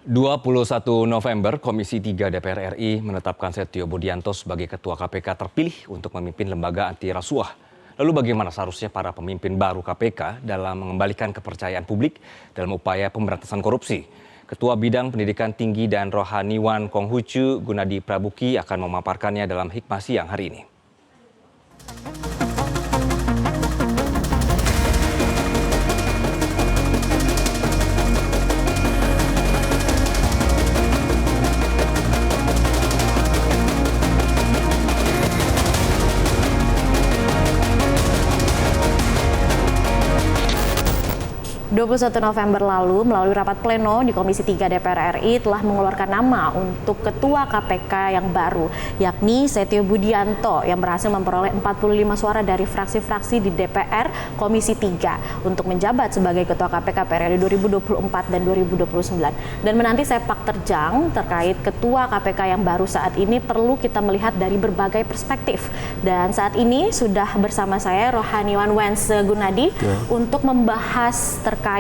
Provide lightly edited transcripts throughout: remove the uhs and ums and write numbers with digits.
21 November, Komisi 3 DPR RI menetapkan Setio Budianto sebagai Ketua KPK terpilih untuk memimpin lembaga anti rasuah. Lalu bagaimana seharusnya para pemimpin baru KPK dalam mengembalikan kepercayaan publik dalam upaya pemberantasan korupsi? Ketua Bidang Pendidikan Tinggi dan Rohaniwan Konghucu Gunadi Prabuki akan memaparkannya dalam Hikmah Siang hari ini. 21 November lalu, melalui rapat pleno di Komisi 3 DPR RI telah mengeluarkan nama untuk Ketua KPK yang baru, yakni Setio Budianto yang berhasil memperoleh 45 suara dari fraksi-fraksi di DPR Komisi 3 untuk menjabat sebagai Ketua KPK periode 2024 dan 2029. Dan menanti sepak terjang terkait Ketua KPK yang baru saat ini perlu kita melihat dari berbagai perspektif. Dan saat ini sudah bersama saya Rohaniwan Gunadi untuk membahas terkait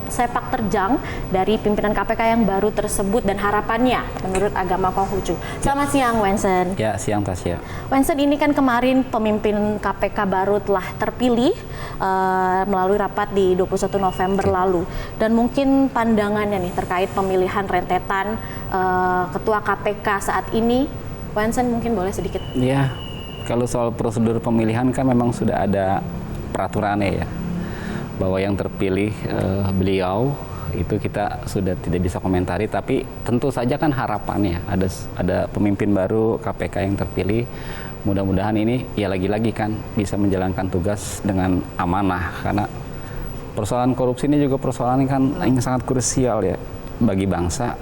sepak terjang dari pimpinan KPK yang baru tersebut dan harapannya menurut Agama Konghucu. Selamat siang, Wensen. Ya, siang Tasya. Wensen, ini kan kemarin pemimpin KPK baru telah terpilih melalui rapat di 21 November lalu. Dan mungkin pandangannya nih terkait pemilihan rentetan Ketua KPK saat ini, Wensen mungkin boleh sedikit. Ya, kalau soal prosedur pemilihan kan memang sudah ada peraturannya ya. Bahwa yang terpilih beliau itu kita sudah tidak bisa komentari, tapi tentu saja kan harapannya ada pemimpin baru KPK yang terpilih, mudah-mudahan ini ya lagi-lagi kan bisa menjalankan tugas dengan amanah, karena persoalan korupsi ini juga persoalan kan yang sangat krusial ya bagi bangsa,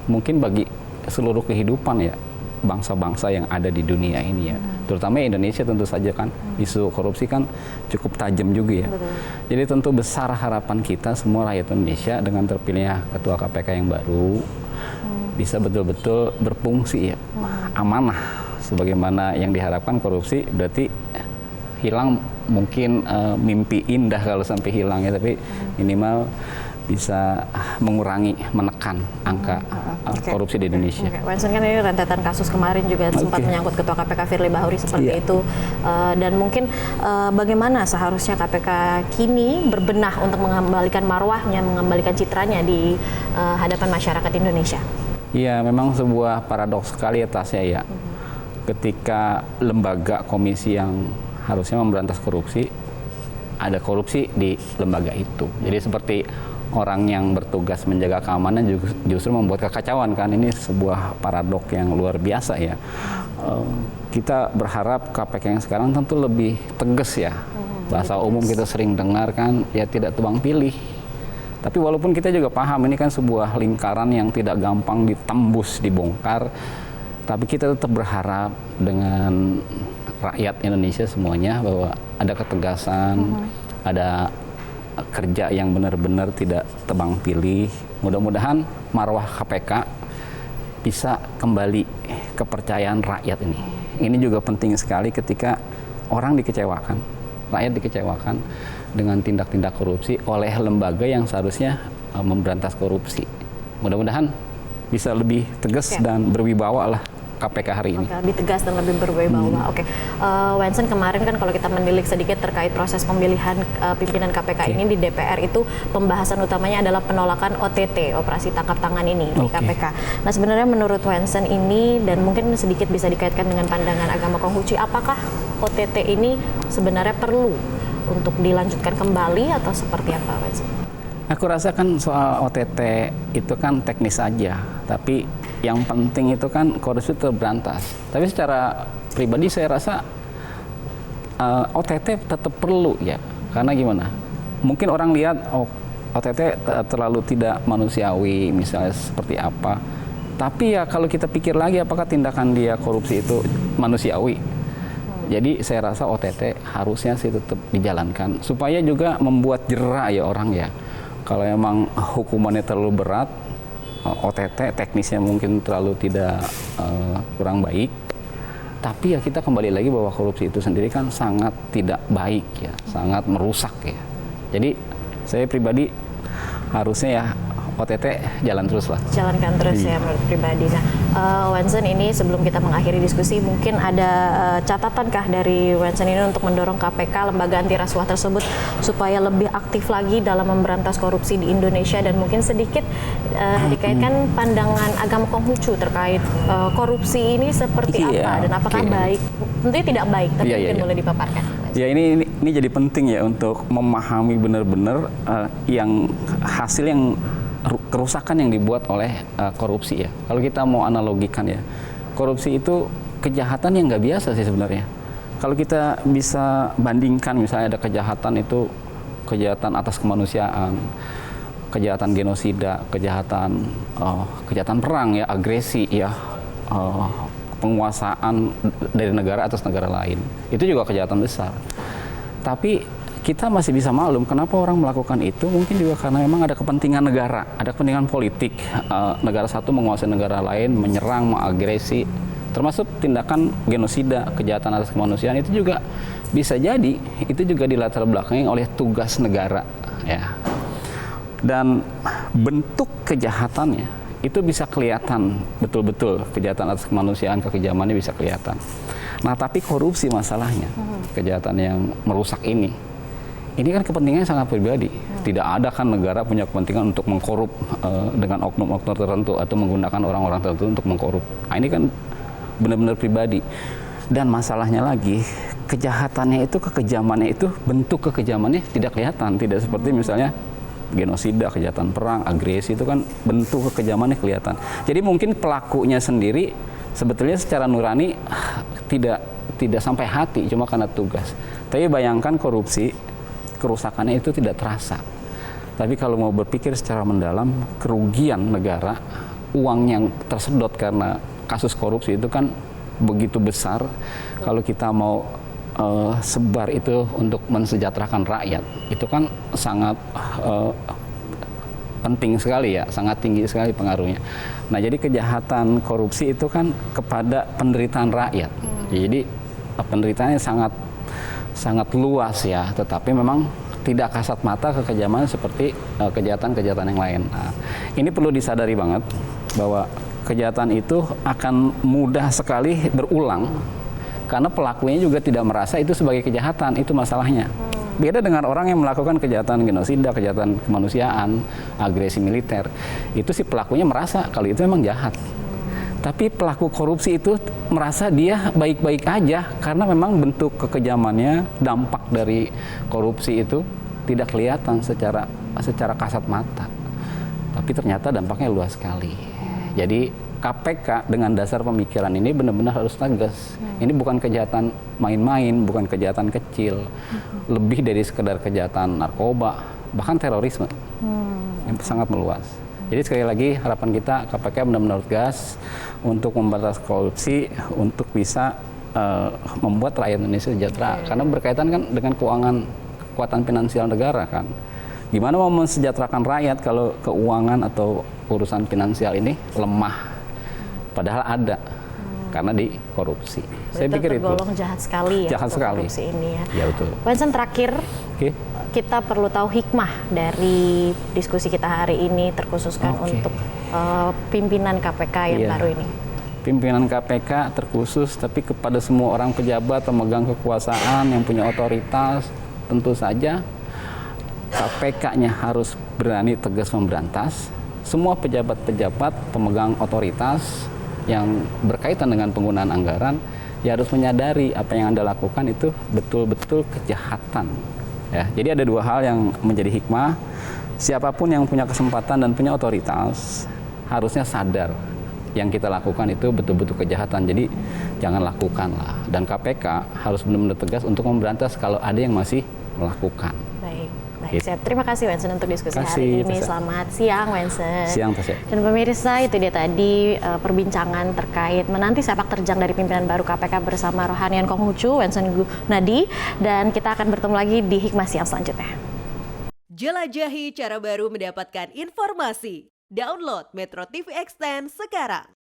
mungkin bagi seluruh kehidupan ya bangsa-bangsa yang ada di dunia ini ya, terutama Indonesia tentu saja kan isu korupsi kan cukup tajam juga ya. Betul. Jadi tentu besar harapan kita semua rakyat Indonesia dengan terpilihnya Ketua KPK yang baru bisa betul-betul berfungsi ya, amanah sebagaimana yang diharapkan. Korupsi berarti hilang, mungkin mimpi indah kalau sampai hilang ya, tapi minimal bisa mengurangi, menekan angka korupsi di Indonesia. Wensen, kan ini rentetan kasus kemarin juga sempat menyangkut Ketua KPK Firly Bahuri seperti itu. Dan mungkin bagaimana seharusnya KPK kini berbenah untuk mengembalikan marwahnya, mengembalikan citranya di hadapan masyarakat Indonesia? Iya, memang sebuah paradoks sekali ya Tasya ya. Ketika lembaga komisi yang harusnya memberantas korupsi, ada korupsi di lembaga itu. Jadi seperti orang yang bertugas menjaga keamanan justru membuat kekacauan kan. Ini sebuah paradok yang luar biasa ya. Kita berharap KPK yang sekarang tentu lebih tegas ya. Bahasa umum kita sering dengar kan ya, tidak tebang pilih. Tapi walaupun kita juga paham ini kan sebuah lingkaran yang tidak gampang ditembus, dibongkar, tapi kita tetap berharap dengan rakyat Indonesia semuanya bahwa ada ketegasan, ada kerja yang benar-benar tidak tebang pilih. Mudah-mudahan marwah KPK bisa kembali kepercayaan rakyat ini. Ini juga penting sekali ketika orang dikecewakan, rakyat dikecewakan dengan tindak-tindak korupsi oleh lembaga yang seharusnya memberantas korupsi. Mudah-mudahan bisa lebih tegas dan berwibawa lah KPK hari ini. Lebih tegas dan lebih berwibawa. Wensen, kemarin kan kalau kita menilik sedikit terkait proses pemilihan pimpinan KPK ini di DPR, itu pembahasan utamanya adalah penolakan OTT, operasi tangkap tangan ini di KPK. Nah, sebenarnya menurut Wensen ini, dan mungkin sedikit bisa dikaitkan dengan pandangan Agama Konghucu, apakah OTT ini sebenarnya perlu untuk dilanjutkan kembali atau seperti apa, Wensen? Aku rasa kan soal OTT itu kan teknis aja, tapi yang penting itu kan korupsi terberantas. Tapi secara pribadi saya rasa OTT tetap perlu ya, karena gimana? Mungkin orang lihat OTT terlalu tidak manusiawi misalnya seperti apa. Tapi ya kalau kita pikir lagi, apakah tindakan dia korupsi itu manusiawi? Jadi saya rasa OTT harusnya sih tetap dijalankan supaya juga membuat jera ya orang ya. Kalau emang hukumannya terlalu berat, OTT teknisnya mungkin terlalu tidak kurang baik, tapi ya kita kembali lagi bahwa korupsi itu sendiri kan sangat tidak baik ya, sangat merusak ya. Jadi saya pribadi harusnya ya OTT jalan terus lah. Jalankan terus ya menurut pribadi. Nah, Wensen, ini sebelum kita mengakhiri diskusi, mungkin ada catatan kah dari Wensen ini untuk mendorong KPK, lembaga anti rasuah tersebut, supaya lebih aktif lagi dalam memberantas korupsi di Indonesia, dan mungkin sedikit dikaitkan pandangan agama Konghucu terkait korupsi ini seperti apa dan apakah baik? Tentunya tidak baik, tapi mungkin boleh dipaparkan. Ya, ini jadi penting ya untuk memahami benar-benar yang hasil yang kerusakan yang dibuat oleh korupsi ya. Kalau kita mau analogikan ya, korupsi itu kejahatan yang nggak biasa sih sebenarnya. Kalau kita bisa bandingkan misalnya ada kejahatan itu kejahatan atas kemanusiaan, kejahatan genosida, kejahatan perang ya, agresi ya, penguasaan dari negara atas negara lain. Itu juga kejahatan besar. Tapi kita masih bisa maklum kenapa orang melakukan itu, mungkin juga karena memang ada kepentingan negara, ada kepentingan politik. Negara satu menguasai negara lain, menyerang, mengagresi, termasuk tindakan genosida, kejahatan atas kemanusiaan itu juga bisa jadi itu juga dilatar belakangi oleh tugas negara ya. Dan bentuk kejahatannya itu bisa kelihatan betul-betul, kejahatan atas kemanusiaan, kekejamannya bisa kelihatan. Nah, tapi korupsi masalahnya, kejahatan yang merusak ini kan kepentingannya sangat pribadi. Tidak ada kan negara punya kepentingan untuk mengkorup dengan oknum-oknum tertentu atau menggunakan orang-orang tertentu untuk mengkorup. Nah, ini kan benar-benar pribadi. Dan masalahnya lagi, kejahatannya itu, kekejamannya itu, bentuk kekejamannya tidak kelihatan. Tidak seperti misalnya genosida, kejahatan perang, agresi, itu kan bentuk kekejamannya kelihatan. Jadi mungkin pelakunya sendiri sebetulnya secara nurani tidak sampai hati, cuma karena tugas. Tapi bayangkan korupsi, kerusakannya itu tidak terasa. Tapi kalau mau berpikir secara mendalam, kerugian negara, uang yang tersedot karena kasus korupsi itu kan begitu besar. Kalau kita mau sebar itu untuk mensejahterakan rakyat, itu kan sangat penting sekali ya, sangat tinggi sekali pengaruhnya. Nah, jadi kejahatan korupsi itu kan kepada penderitaan rakyat. Jadi penderitaannya sangat luas ya, tetapi memang tidak kasat mata kekejaman seperti kejahatan-kejahatan yang lain. Nah, ini perlu disadari banget bahwa kejahatan itu akan mudah sekali berulang karena pelakunya juga tidak merasa itu sebagai kejahatan, itu masalahnya. Beda dengan orang yang melakukan kejahatan genosida, kejahatan kemanusiaan, agresi militer. Itu si pelakunya merasa kalau itu memang jahat. Tapi pelaku korupsi itu merasa dia baik-baik aja karena memang bentuk kekejamannya, dampak dari korupsi itu tidak kelihatan secara kasat mata. Tapi ternyata dampaknya luas sekali. Jadi KPK dengan dasar pemikiran ini benar-benar harus tegas. Ini bukan kejahatan main-main, bukan kejahatan kecil. Lebih dari sekedar kejahatan narkoba, bahkan terorisme. Yang sangat meluas. Jadi sekali lagi harapan kita KPK benar-benar tegas untuk memberantas korupsi, untuk bisa membuat rakyat Indonesia sejahtera. Karena berkaitan kan dengan kekuatan finansial negara kan. Gimana mau mensejahterakan rakyat kalau keuangan atau urusan finansial ini lemah? Padahal ada, karena di korupsi. Saya pikir itu tergolong jahat sekali ya, jahat sekali. Korupsi ini ya. Ya betul. Wensen, terakhir, kita perlu tahu hikmah dari diskusi kita hari ini terkhususkan untuk pimpinan KPK yang baru ini. Pimpinan KPK terkhusus, tapi kepada semua orang pejabat, pemegang kekuasaan yang punya otoritas, tentu saja KPK-nya harus berani tegas memberantas. Semua pejabat-pejabat, pemegang otoritas yang berkaitan dengan penggunaan anggaran, ya harus menyadari apa yang Anda lakukan itu betul-betul kejahatan. Ya, jadi ada dua hal yang menjadi hikmah. Siapapun yang punya kesempatan dan punya otoritas harusnya sadar yang kita lakukan itu betul-betul kejahatan. Jadi jangan lakukan lah. Dan KPK harus benar-benar tegas untuk memberantas kalau ada yang masih melakukan. Baik, siap. Terima kasih Wensen untuk diskusi hari ini. Selamat siang Wensen. Siang Tasya. Dan pemirsa, itu dia tadi perbincangan terkait menanti sepak terjang dari pimpinan baru KPK bersama Rohanian Konghucu, Wensen Gunadi, dan kita akan bertemu lagi di Hikmah Siang selanjutnya. Jelajahi cara baru mendapatkan informasi. Download Metro TV Extend sekarang.